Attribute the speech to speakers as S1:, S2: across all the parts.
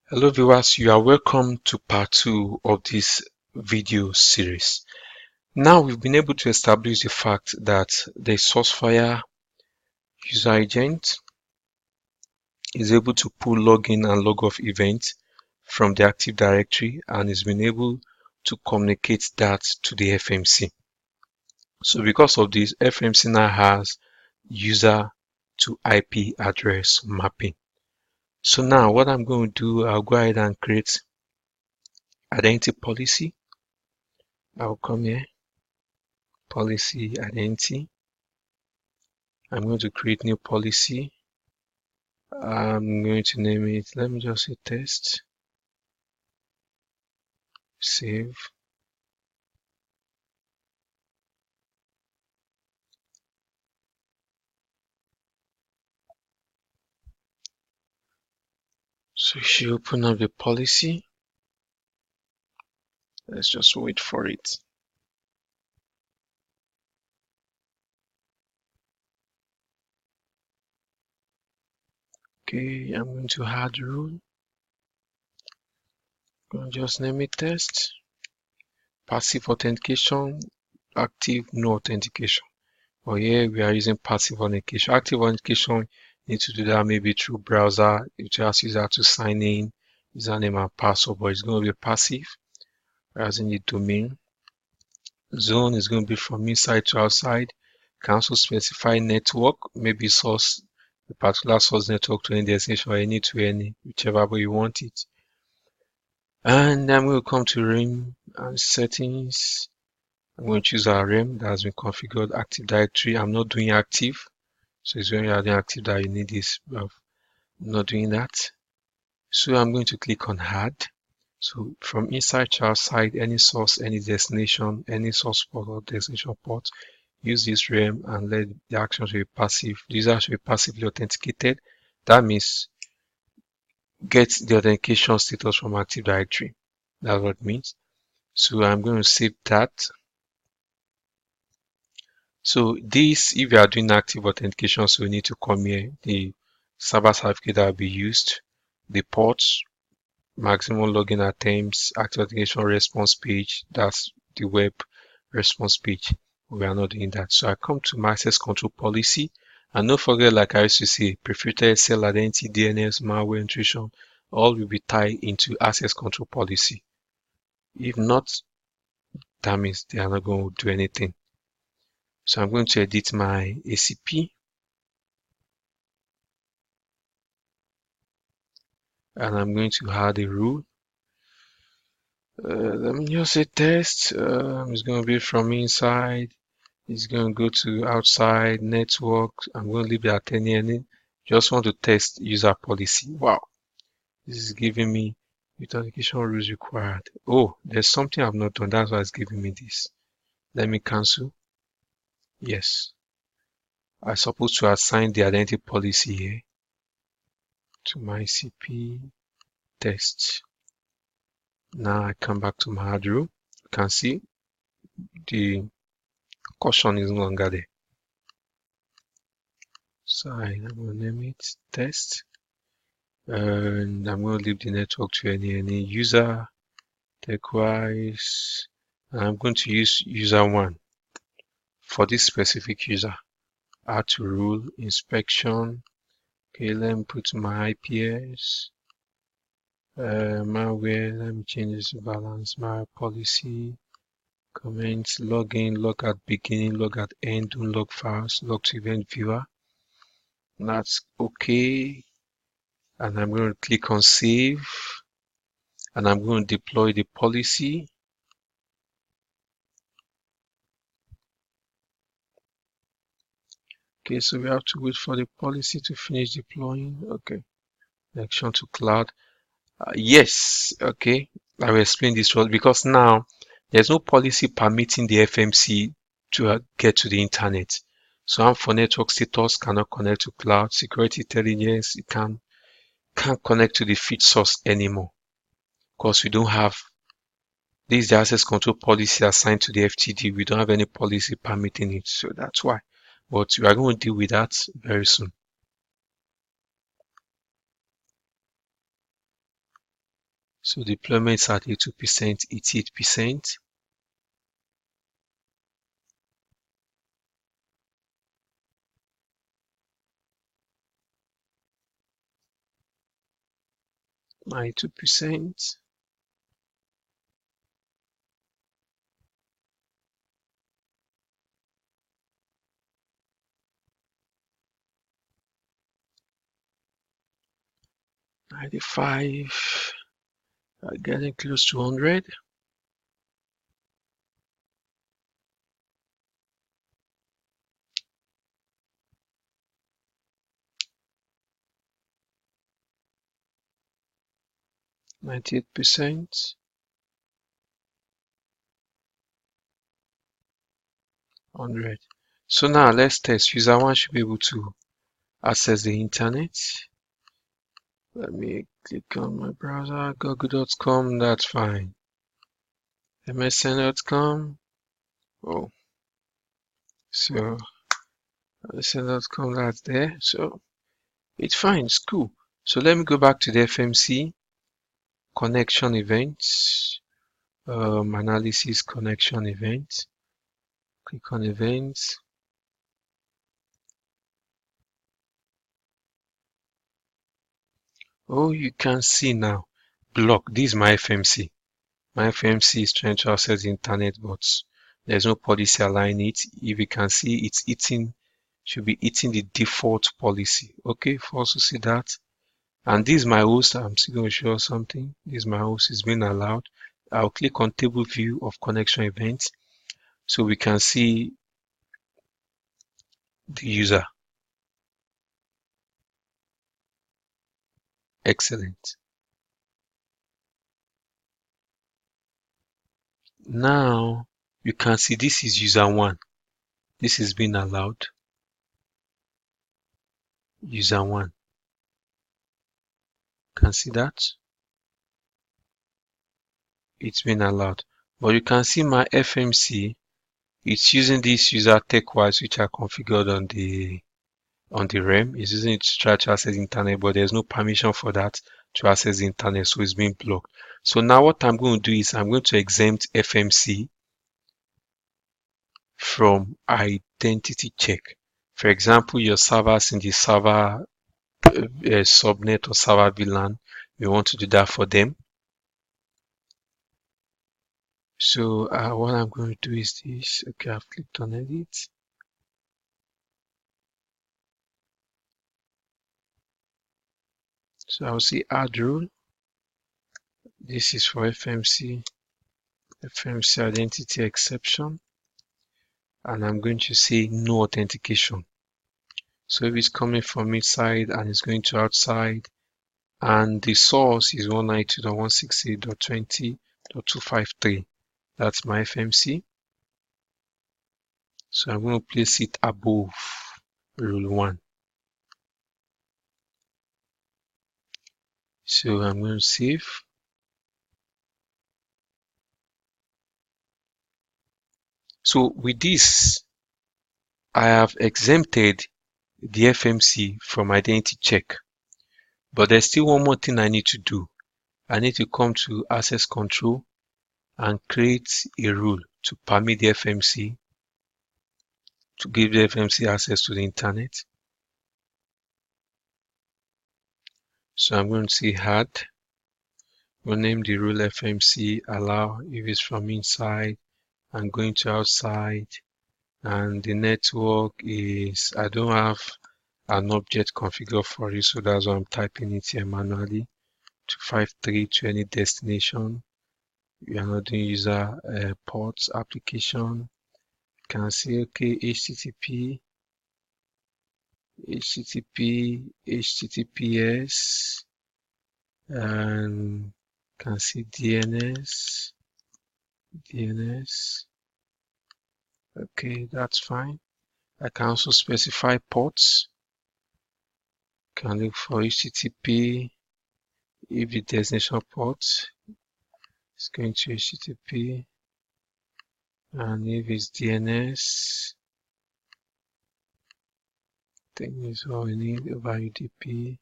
S1: Hello viewers, you are welcome to part 2 of this video series. Now we've been able to establish the fact that the Sourcefire user agent is able to pull login and log off events from the Active Directory and is been able to communicate that to the FMC. So because of this, FMC now has user to IP address mapping. So now what I'm going to do, I'll go ahead and create identity policy. I'll come here, policy identity. I'm going to create new policy. I'm going to name it, let me just say test, save. So if you open up the policy, let's just wait for it. Okay, I'm going to add rule. I'm going to just name it test. Passive authentication, active no authentication. But here we are using passive authentication. Active authentication, you need to do that maybe through browser. You just use that to sign in, username and password, but it's going to be passive. Whereas in the domain, zone is going to be from inside to outside. You can also specify network, maybe source, a particular source network to any destination or any to any, whichever way you want it. And then we'll come to REM and settings. I'm going to choose our REM that has been configured, Active Directory. I'm not doing active, so it's when you are doing active that you need this, but I'm not doing that. So I'm going to click on add. So from inside to outside, any source, any destination, any source port or destination port, use this REM and let the action be passive. The user should be passively authenticated. That means get the authentication status from Active Directory. That's what it means. So I'm going to save that. So this, if you are doing active authentication, so you need to come here, the server certificate that will be used, the ports, maximum login attempts, active authentication response page, that's the web response page. We are not doing that. So I come to my access control policy, and don't forget, like I used to say, prefiltered SL identity, DNS, malware intrusion, all will be tied into access control policy. If not, that means they are not going to do anything. So I'm going to edit my ACP. And I'm going to add a rule. Let me just say test. It's going to be from inside. It's going to go to outside network. I'm going to leave that any. Just want to test user policy. Wow. This is giving me authentication rules required. Oh, there's something I've not done. That's why it's giving me this. Let me cancel. Yes. I'm supposed to assign the identity policy here to my CP test. Now I come back to my add rule. You can see the caution is no longer there. So I'm going to name it test. And I'm going to leave the network to any user, likewise. I'm going to use user 1 for this specific user. Add to rule inspection. Okay, let me put my IPS. Malware, let me change this to balance. My policy, comments, login, log at beginning, log at end, don't log files, log to event viewer. That's okay. And I'm going to click on save. And I'm going to deploy the policy. Okay, so we have to wait for the policy to finish deploying. Okay, connection to cloud. Yes, okay. I will explain this one because now there's no policy permitting the FMC to get to the internet. So I'm for network status cannot connect to cloud, security intelligence, it can't connect to the feed source anymore because we don't have this is the access control policy assigned to the FTD. We don't have any policy permitting it, so that's why. But we are going to deal with that very soon. So deployments at 82%, it's 8%. My 2%. $95. Getting close to 100. %. 100. So now let's test. User 1 should be able to access the internet. Let me click on my browser, google.com, that's fine. msn.com. Oh, so msn.com, that's there. So it's fine, it's cool. So let me go back to the FMC connection events, analysis connection event. Click on events. Oh, you can see now. Block. This is my FMC. My FMC is trying to access the internet, but there's no policy aligning it. If you can see, it's eating, should be eating the default policy. Okay, for us to see that. And this is my host. I'm still going to show something. This is my host. It's been allowed. I'll click on table view of connection events so we can see the user. Excellent. Now you can see this is user 1. This is being allowed. User 1. Can see that? It's been allowed. But you can see my FMC. It's using this user TechWise, which I configured on the RAM. It's using it to try to access the internet, but there's no permission for that to access the internet, so it's being blocked. So now what I'm going to do is I'm going to exempt FMC from identity check. For example, your servers in the server subnet or server VLAN, we want to do that for them. So what I'm going to do is this. Okay, I've clicked on edit. So I'll say add rule. This is for FMC identity exception. And I'm going to say no authentication. So if it's coming from inside and it's going to outside, and the source is 192.168.20.253, that's my FMC. So I'm going to place it above rule 1. So I'm going to save. So with this, I have exempted the FMC from identity check. But there's still one more thing I need to do. I need to come to access control and create a rule to permit the FMC, to give the FMC access to the internet. So I'm going to say add. We'll name the rule FMC allow if it's from inside and going to outside. And the network is, I don't have an object configured for it, so that's why I'm typing it here manually. 253 to any destination. We are not doing user ports application. You can see okay, HTTP, HTTPS, and can see DNS. Okay, that's fine. I can also specify ports. Can look for HTTP. If the destination port is going to HTTP, and if it's DNS, I think is all we need over UDP.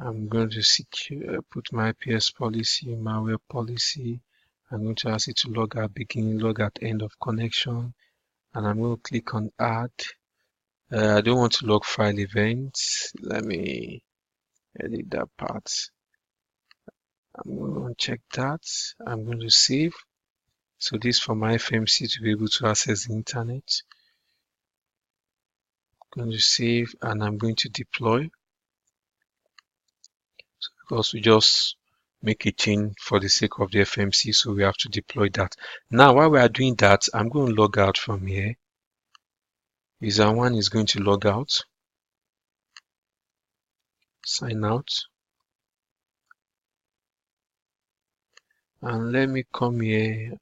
S1: I'm going to secure, put my IPS policy, malware policy. I'm going to ask it to log at beginning, log at end of connection, and I'm going to click on add. I don't want to log file events. Let me edit that part. I'm going to check that. I'm going to save. So this for my FMC to be able to access the internet. I'm going to save and I'm going to deploy. So because we just make a change for the sake of the FMC, so we have to deploy that. Now, while we are doing that, I'm going to log out from here. User 1 is going to log out, sign out, and let me come here,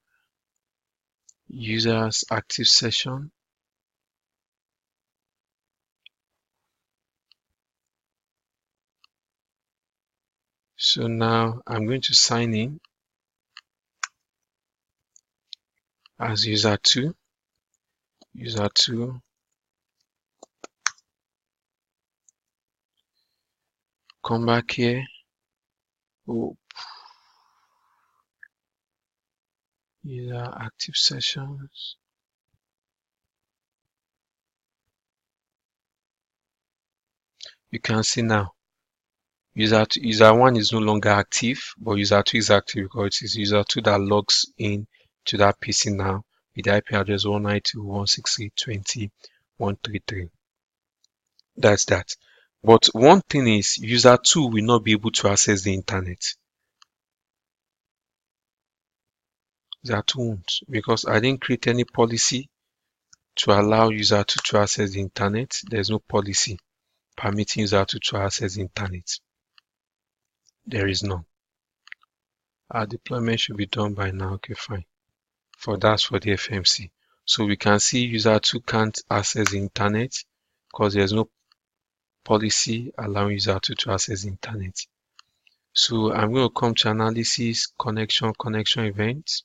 S1: users active session. So now I'm going to sign in as user 2. User 2. Come back here. Oh. User active sessions. You can see now user 1 is no longer active, but user 2 is active because it is user 2 that logs in to that PC now with the IP address 192.168.20.133. That's that. But one thing is, user 2 will not be able to access the internet. User 2 won't, because I didn't create any policy to allow user 2 to access the internet. There's no policy permitting user 2 to access the internet. There is none. Our deployment should be done by now. Okay, fine. That's for the FMC. So we can see user 2 can't access the internet because there's no policy allowing user 2 to access the internet. So I'm going to come to analysis, connection events.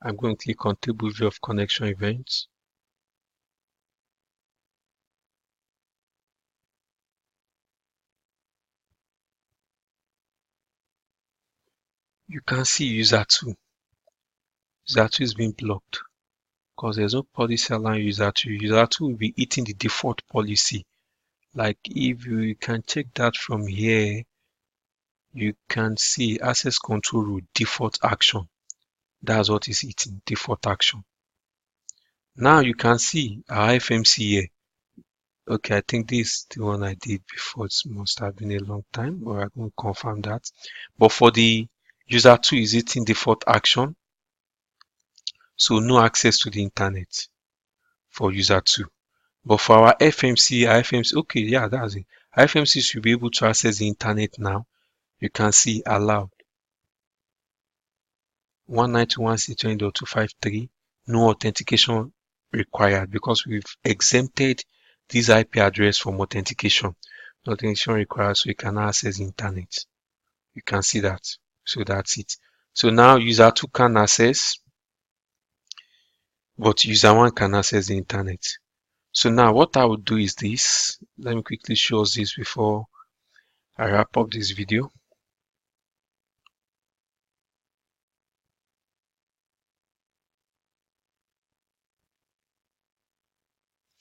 S1: I'm going to click on table view of connection events. You can see user 2. User 2 is being blocked because there's no policy allowing user 2. User 2 will be eating the default policy. Like if you can check that from here, you can see access control rule default action. That's what is eating, default action. Now you can see our FMC here. Okay, I think this is the one I did before. It must have been a long time, but I'm going to confirm that. But for the user 2 is eating default action. So no access to the internet for user 2. But for our FMC, okay, yeah, that's it. Our FMC should be able to access the internet now. You can see allowed 192.168.20.253, no authentication required because we've exempted this IP address from authentication. No authentication required, so you can access the internet. You can see that. So that's it. So now user 2 can access, but user 1 can access the internet. So now what I would do is this. Let me quickly show us this before I wrap up this video.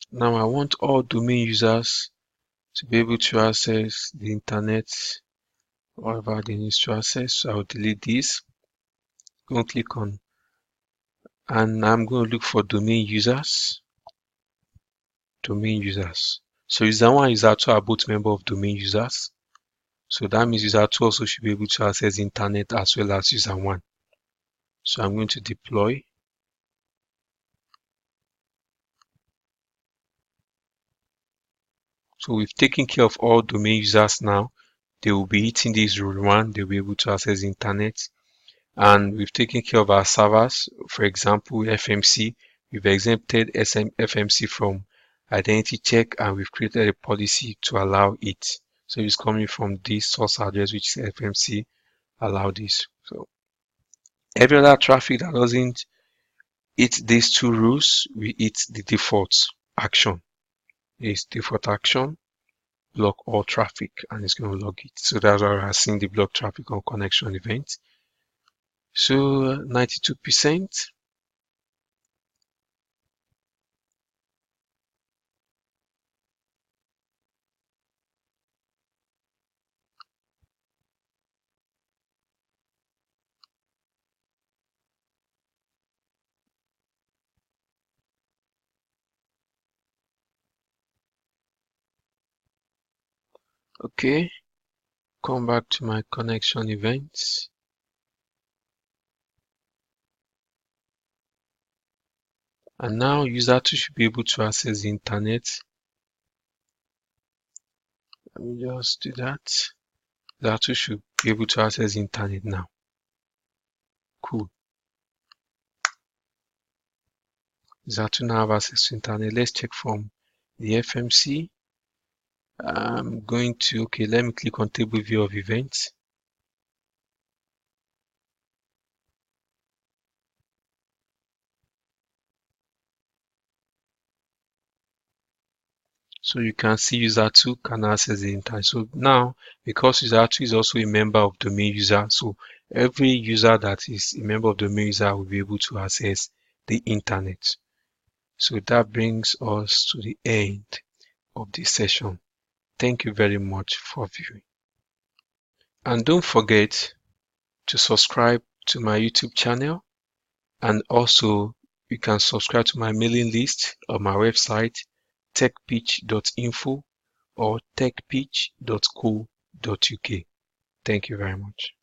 S1: Now I want all domain users to be able to access the internet, whatever they need to access. So I'll delete this. Go and click on, and I'm going to look for domain users. Domain users. So user 1 and user 2 are both members of domain users. So that means user 2 also should be able to access the internet as well as user 1. So I'm going to deploy. So we've taken care of all domain users now. They will be hitting this rule 1. They'll be able to access the internet. And we've taken care of our servers. For example, FMC. We've exempted FMC from identity check and we've created a policy to allow it. So it's coming from this source address, which is FMC, allow this. So every other traffic that doesn't hit these two rules, we hit the default action. Is default action, block all traffic, and it's going to log it. So that's why we're seeing the block traffic on connection event. So 92%. Okay, come back to my connection events. And now user 2 should be able to access the internet. Let me just do that. User 2 should be able to access the internet now. Cool. User 2 now have access to internet. Let's check from the FMC. I'm going to, okay, let me click on table view of events. So you can see user 2 can access the internet. So now, because user 2 is also a member of domain user, so every user that is a member of domain user will be able to access the internet. So that brings us to the end of this session. Thank you very much for viewing. And don't forget to subscribe to my YouTube channel, and also you can subscribe to my mailing list on my website techpitch.info or techpitch.co.uk. Thank you very much.